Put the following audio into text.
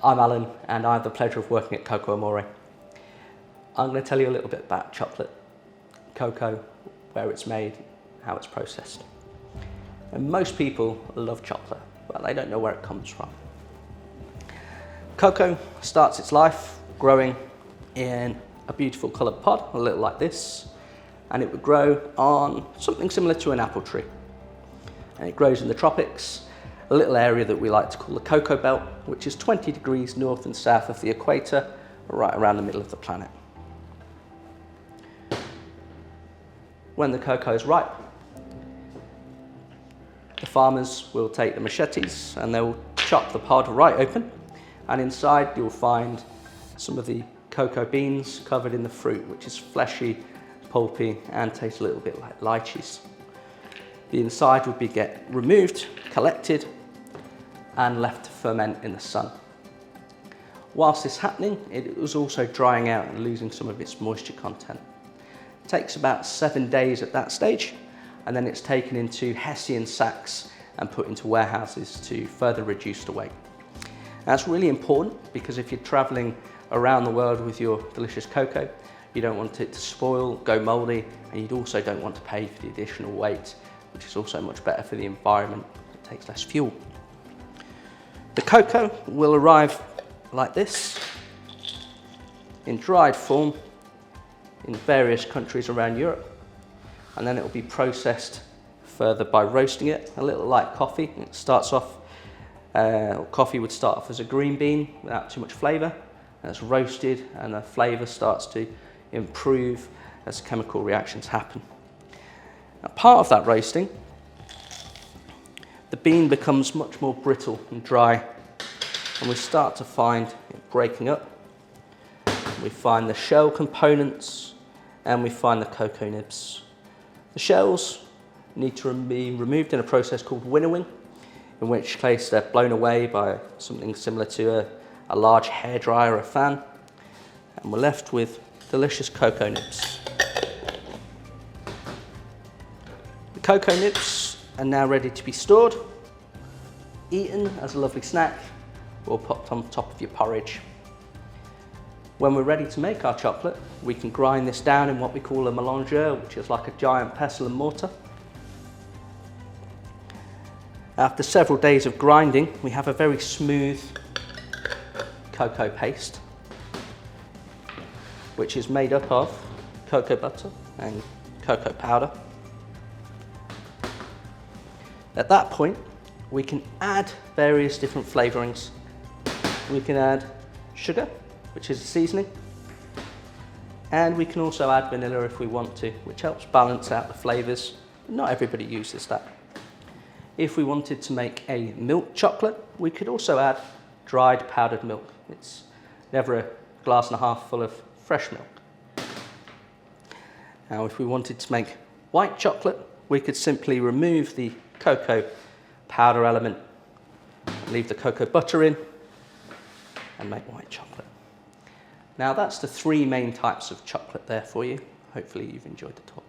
I'm Alun and I have the pleasure of working at Cocoa Amore. I'm going to tell you a little bit about chocolate, cocoa, where it's made, how it's processed. And most people love chocolate, but they don't know where it comes from. Cocoa starts its life growing in a beautiful coloured pod, a little like this, and it would grow on something similar to an apple tree. And it grows in the tropics, a little area that we like to call the cocoa belt, which is 20 degrees north and south of the equator, right around the middle of the planet. When the cocoa is ripe, the farmers will take the machetes and they'll chop the pod right open, and inside you'll find some of the cocoa beans covered in the fruit, which is fleshy, pulpy, and tastes a little bit like lychees. The inside would be removed, collected, and left to ferment in the sun. Whilst this is happening, it was also drying out and losing some of its moisture content. It takes about 7 days at that stage, and then it's taken into Hessian sacks and put into warehouses to further reduce the weight. That's really important because if you're traveling around the world with your delicious cocoa, you don't want it to spoil, go moldy, and you also don't want to pay for the additional weight, which is also much better for the environment. It takes less fuel. The cocoa will arrive like this, in dried form, in various countries around Europe, and then it will be processed further by roasting it, a little like coffee. It starts off, coffee would start off as a green bean without too much flavour, and it's roasted and the flavour starts to improve as chemical reactions happen. Now, part of that roasting, the bean becomes much more brittle and dry, and we start to find it breaking up. We find the shell components and we find the cocoa nibs. The shells need to be removed in a process called winnowing, in which case they're blown away by something similar to a large hairdryer or a fan, and we're left with delicious cocoa nibs. The cocoa nibs are now ready to be stored, eaten as a lovely snack, or popped on top of your porridge. When we're ready to make our chocolate, we can grind this down in what we call a mélangeur, which is like a giant pestle and mortar. After several days of grinding, we have a very smooth cocoa paste, which is made up of cocoa butter and cocoa powder. At that point, we can add various different flavourings. We can add sugar, which is a seasoning, and we can also add vanilla if we want to, which helps balance out the flavours. Not everybody uses that. If we wanted to make a milk chocolate, we could also add dried powdered milk. It's never a glass and a half full of fresh milk. Now, if we wanted to make white chocolate, we could simply remove the cocoa powder element, leave the cocoa butter in, and make white chocolate. Now, that's the 3 main types of chocolate there for you. Hopefully you've enjoyed the talk.